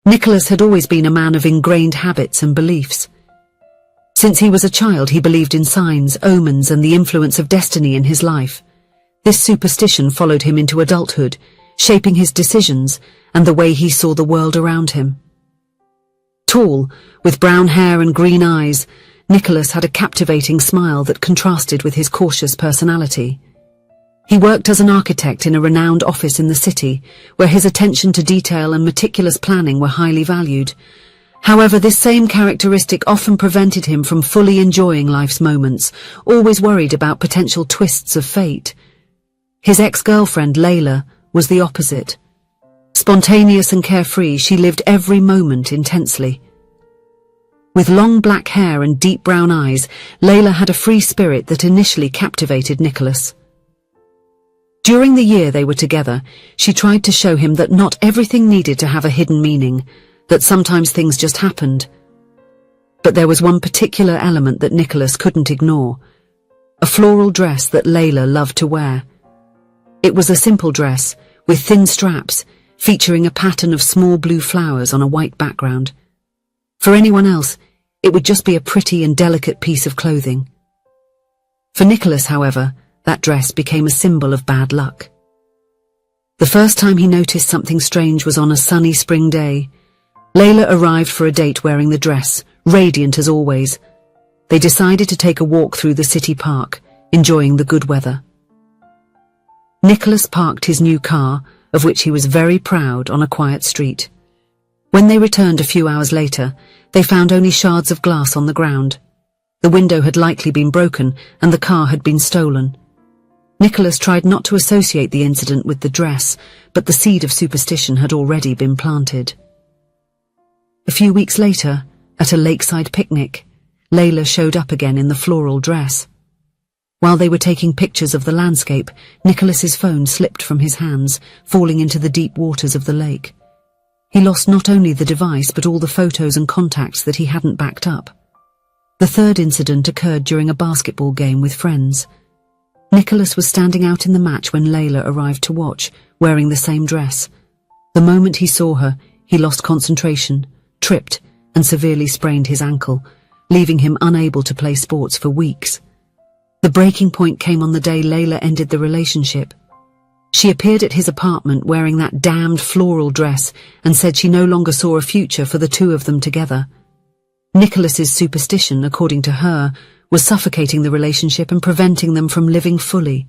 Nicholas had always been a man of ingrained habits and beliefs. Since he was a child, he believed in signs, omens, and the influence of destiny in his life. This superstition followed him into adulthood, shaping his decisions and the way he saw the world around him. Tall, with brown hair and green eyes, Nicholas had a captivating smile that contrasted with his cautious personality. He worked as an architect in a renowned office in the city, where his attention to detail and meticulous planning were highly valued. However, this same characteristic often prevented him from fully enjoying life's moments, always worried about potential twists of fate. His ex-girlfriend, Layla, was the opposite. Spontaneous and carefree, she lived every moment intensely. With long black hair and deep brown eyes, Layla had a free spirit that initially captivated Nicholas. During the year they were together, she tried to show him that not everything needed to have a hidden meaning, that sometimes things just happened. But there was one particular element that Nicholas couldn't ignore: a floral dress that Layla loved to wear. It was a simple dress, with thin straps, featuring a pattern of small blue flowers on a white background. For anyone else, it would just be a pretty and delicate piece of clothing. For Nicholas, however, that dress became a symbol of bad luck. The first time he noticed something strange was on a sunny spring day. Layla arrived for a date wearing the dress, radiant as always. They decided to take a walk through the city park, enjoying the good weather. Nicholas parked his new car, of which he was very proud, on a quiet street. When they returned a few hours later, they found only shards of glass on the ground. The window had likely been broken, and the car had been stolen. Nicholas tried not to associate the incident with the dress, but the seed of superstition had already been planted. A few weeks later, at a lakeside picnic, Layla showed up again in the floral dress. While they were taking pictures of the landscape, Nicholas's phone slipped from his hands, falling into the deep waters of the lake. He lost not only the device but all the photos and contacts that he hadn't backed up. The third incident occurred during a basketball game with friends. Nicholas was standing out in the match when Layla arrived to watch, wearing the same dress. The moment he saw her, he lost concentration, tripped, and severely sprained his ankle, leaving him unable to play sports for weeks. The breaking point came on the day Layla ended the relationship. She appeared at his apartment wearing that damned floral dress and said she no longer saw a future for the two of them together. Nicholas's superstition, according to her, was suffocating the relationship and preventing them from living fully.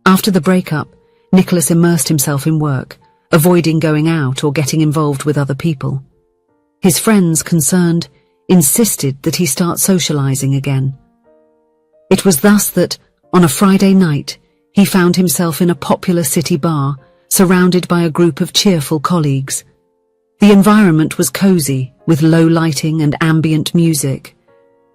After the breakup, Nicholas immersed himself in work, avoiding going out or getting involved with other people. His friends, concerned, insisted that he start socializing again. It was thus that, on a Friday night, he found himself in a popular city bar, surrounded by a group of cheerful colleagues. The environment was cozy, with low lighting and ambient music.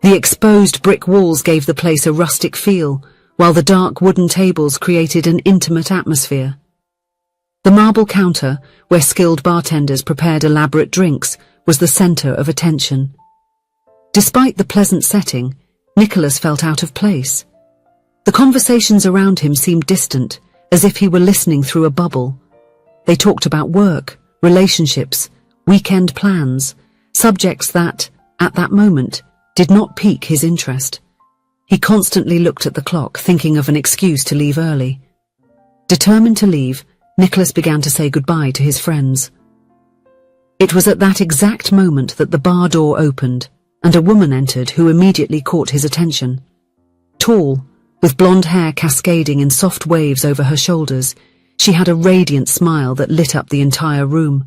The exposed brick walls gave the place a rustic feel, while the dark wooden tables created an intimate atmosphere. The marble counter, where skilled bartenders prepared elaborate drinks, was the center of attention. Despite the pleasant setting, Nicholas felt out of place. The conversations around him seemed distant, as if he were listening through a bubble. They talked about work, relationships, weekend plans, subjects that, at that moment, did not pique his interest. He constantly looked at the clock, thinking of an excuse to leave early. Determined to leave, Nicholas began to say goodbye to his friends. It was at that exact moment that the bar door opened, and a woman entered who immediately caught his attention. Tall, with blonde hair cascading in soft waves over her shoulders, she had a radiant smile that lit up the entire room.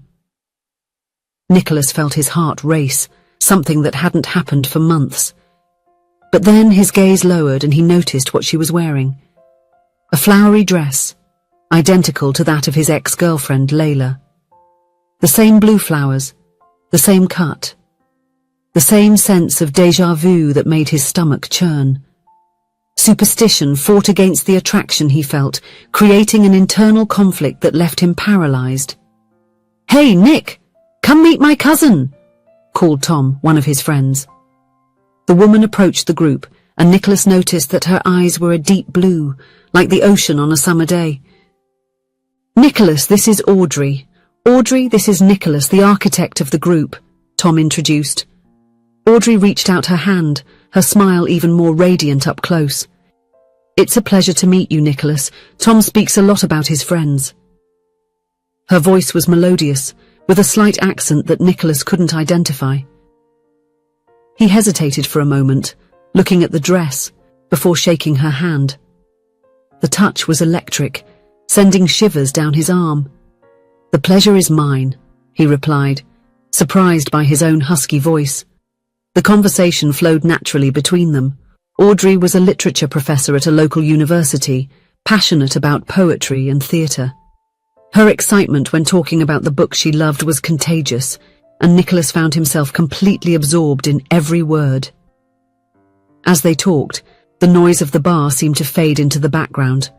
Nicholas felt his heart race, something that hadn't happened for months. But then his gaze lowered and he noticed what she was wearing. A flowery dress, identical to that of his ex-girlfriend Layla. The same blue flowers, the same cut, the same sense of déjà vu that made his stomach churn. Superstition fought against the attraction he felt, creating an internal conflict that left him paralyzed. "Hey, Nick, come meet my cousin," called Tom, one of his friends. The woman approached the group, and Nicholas noticed that her eyes were a deep blue, like the ocean on a summer day. "Nicholas, this is Audrey. "Audrey, this is Nicholas, the architect of the group," Tom introduced. Audrey reached out her hand, her smile even more radiant up close. "It's a pleasure to meet you, Nicholas. Tom speaks a lot about his friends." Her voice was melodious, with a slight accent that Nicholas couldn't identify. He hesitated for a moment, looking at the dress, before shaking her hand. The touch was electric, sending shivers down his arm. "The pleasure is mine," he replied, surprised by his own husky voice. The conversation flowed naturally between them. Audrey was a literature professor at a local university, passionate about poetry and theatre. Her excitement when talking about the book she loved was contagious, and Nicholas found himself completely absorbed in every word. As they talked, the noise of the bar seemed to fade into the background.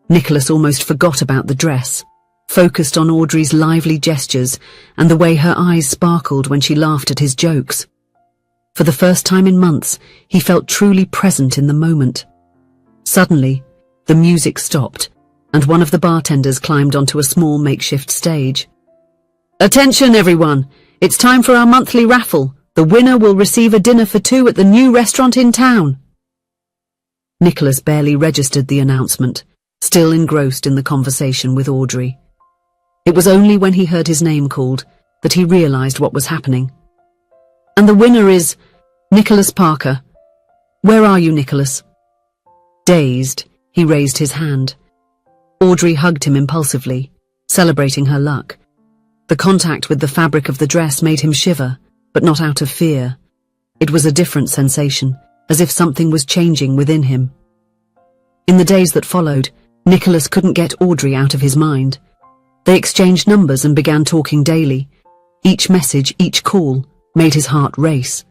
Nicholas almost forgot about the dress, focused on Audrey's lively gestures and the way her eyes sparkled when she laughed at his jokes. For the first time in months, he felt truly present in the moment. Suddenly, the music stopped, and one of the bartenders climbed onto a small makeshift stage. "Attention, everyone! It's time for our monthly raffle. The winner will receive a dinner for two at the new restaurant in town." Nicholas barely registered the announcement, still engrossed in the conversation with Audrey. It was only when he heard his name called that he realized what was happening. "And the winner is Nicholas Parker. Where are you, Nicholas?" Dazed, he raised his hand. Audrey hugged him impulsively, celebrating her luck. The contact with the fabric of the dress made him shiver, but not out of fear. It was a different sensation, as if something was changing within him. In the days that followed, Nicholas couldn't get Audrey out of his mind. They exchanged numbers and began talking daily. Each message, each call, made his heart race.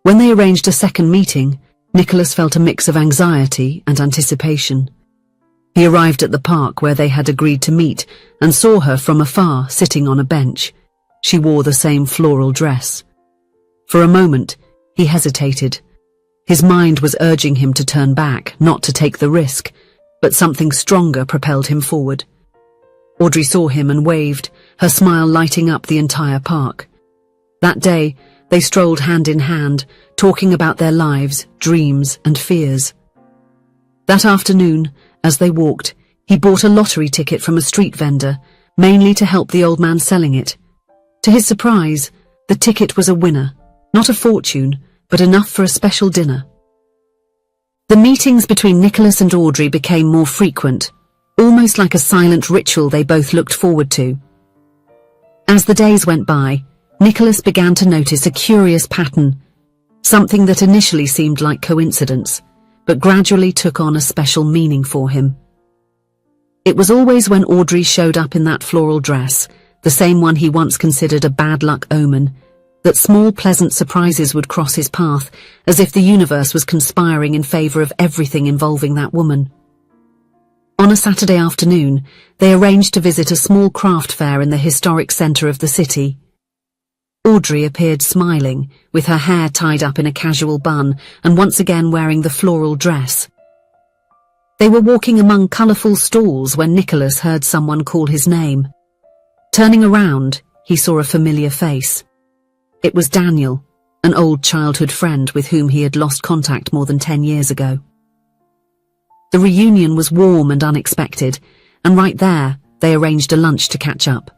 When they arranged a second meeting, Nicholas felt a mix of anxiety and anticipation. He arrived at the park where they had agreed to meet and saw her from afar sitting on a bench. She wore the same floral dress. For a moment, he hesitated. His mind was urging him to turn back, not to take the risk, but something stronger propelled him forward. Audrey saw him and waved, her smile lighting up the entire park. That day, they strolled hand in hand, talking about their lives, dreams, and fears. That afternoon, as they walked, he bought a lottery ticket from a street vendor, mainly to help the old man selling it. To his surprise, the ticket was a winner, not a fortune, but enough for a special dinner. The meetings between Nicholas and Audrey became more frequent, almost like a silent ritual they both looked forward to. As the days went by, Nicholas began to notice a curious pattern, something that initially seemed like coincidence, but gradually took on a special meaning for him. It was always when Audrey showed up in that floral dress, the same one he once considered a bad luck omen, that small pleasant surprises would cross his path, as if the universe was conspiring in favor of everything involving that woman. On a Saturday afternoon, they arranged to visit a small craft fair in the historic center of the city. Audrey appeared smiling, with her hair tied up in a casual bun and once again wearing the floral dress. They were walking among colorful stalls when Nicholas heard someone call his name. Turning around, he saw a familiar face. It was Daniel, an old childhood friend with whom he had lost contact more than 10 years ago. The reunion was warm and unexpected, and right there, they arranged a lunch to catch up.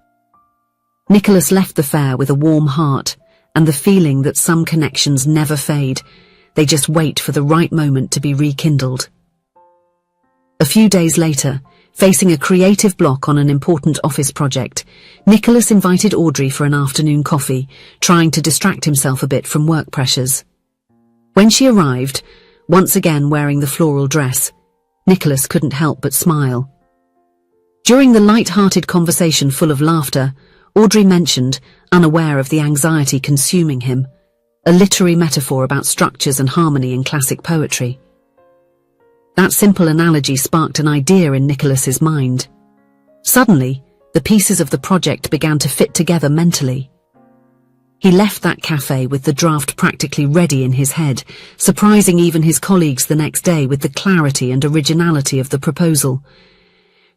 Nicholas left the fair with a warm heart and the feeling that some connections never fade. They just wait for the right moment to be rekindled. A few days later, facing a creative block on an important office project, Nicholas invited Audrey for an afternoon coffee, trying to distract himself a bit from work pressures. When she arrived, once again wearing the floral dress, Nicholas couldn't help but smile. During the light-hearted conversation full of laughter, Audrey mentioned, unaware of the anxiety consuming him, a literary metaphor about structures and harmony in classic poetry. That simple analogy sparked an idea in Nicholas's mind. Suddenly, the pieces of the project began to fit together mentally. He left that cafe with the draft practically ready in his head, surprising even his colleagues the next day with the clarity and originality of the proposal.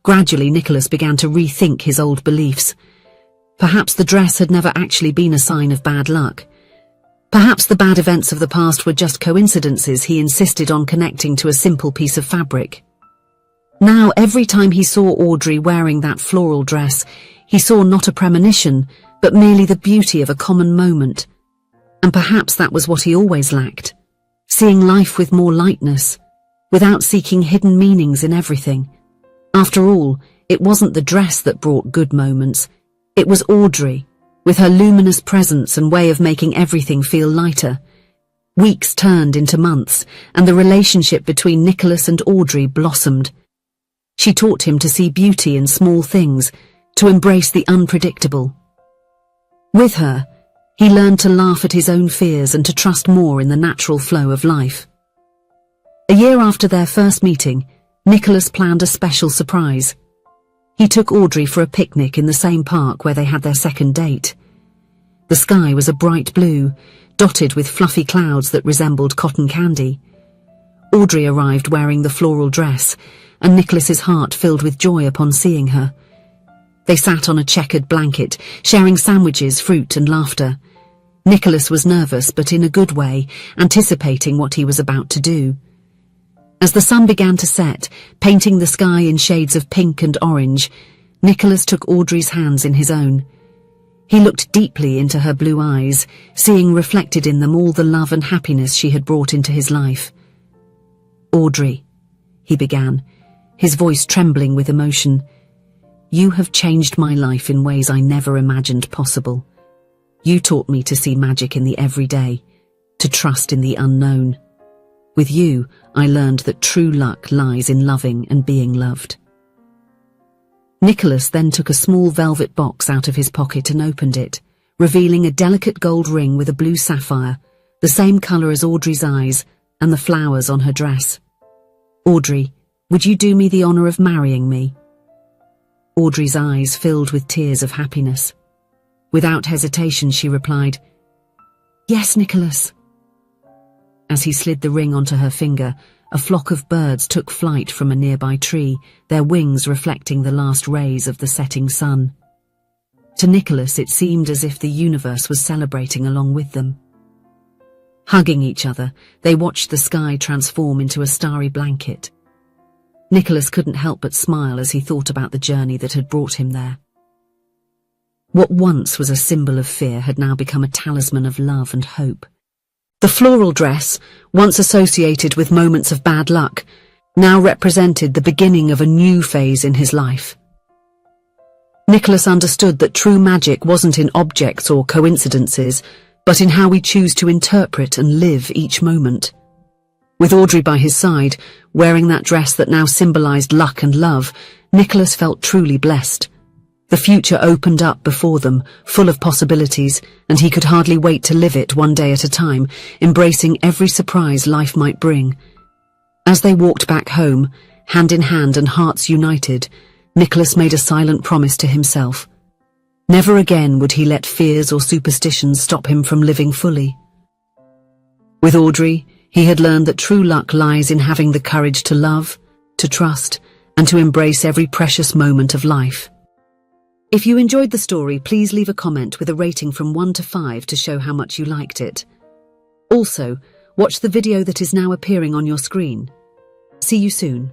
Gradually, Nicholas began to rethink his old beliefs. Perhaps the dress had never actually been a sign of bad luck. Perhaps the bad events of the past were just coincidences he insisted on connecting to a simple piece of fabric. Now, every time he saw Audrey wearing that floral dress, he saw not a premonition, but merely the beauty of a common moment. And perhaps that was what he always lacked, seeing life with more lightness, without seeking hidden meanings in everything. After all, it wasn't the dress that brought good moments, it was Audrey, with her luminous presence and way of making everything feel lighter. Weeks turned into months, and the relationship between Nicholas and Audrey blossomed. She taught him to see beauty in small things, to embrace the unpredictable. With her, he learned to laugh at his own fears and to trust more in the natural flow of life. A year after their first meeting, Nicholas planned a special surprise. He took Audrey for a picnic in the same park where they had their second date. The sky was a bright blue, dotted with fluffy clouds that resembled cotton candy. Audrey arrived wearing the floral dress, and Nicholas's heart filled with joy upon seeing her. They sat on a checkered blanket, sharing sandwiches, fruit and laughter. Nicholas was nervous, but in a good way, anticipating what he was about to do. As the sun began to set, painting the sky in shades of pink and orange, Nicholas took Audrey's hands in his own. He looked deeply into her blue eyes, seeing reflected in them all the love and happiness she had brought into his life. "Audrey," he began, his voice trembling with emotion, "you have changed my life in ways I never imagined possible. You taught me to see magic in the everyday, to trust in the unknown. With you, I learned that true luck lies in loving and being loved." Nicholas then took a small velvet box out of his pocket and opened it, revealing a delicate gold ring with a blue sapphire, the same colour as Audrey's eyes, and the flowers on her dress. "Audrey, would you do me the honour of marrying me?" Audrey's eyes filled with tears of happiness. Without hesitation, she replied, "Yes, Nicholas." As he slid the ring onto her finger, a flock of birds took flight from a nearby tree, their wings reflecting the last rays of the setting sun. To Nicholas, it seemed as if the universe was celebrating along with them. Hugging each other, they watched the sky transform into a starry blanket. Nicholas couldn't help but smile as he thought about the journey that had brought him there. What once was a symbol of fear had now become a talisman of love and hope. The floral dress, once associated with moments of bad luck, now represented the beginning of a new phase in his life. Nicholas understood that true magic wasn't in objects or coincidences, but in how we choose to interpret and live each moment. With Audrey by his side, wearing that dress that now symbolized luck and love, Nicholas felt truly blessed. The future opened up before them, full of possibilities, and he could hardly wait to live it one day at a time, embracing every surprise life might bring. As they walked back home, hand in hand and hearts united, Nicholas made a silent promise to himself. Never again would he let fears or superstitions stop him from living fully. With Audrey, he had learned that true luck lies in having the courage to love, to trust, and to embrace every precious moment of life. If you enjoyed the story, please leave a comment with a rating from 1 to 5 to show how much you liked it. Also, watch the video that is now appearing on your screen. See you soon.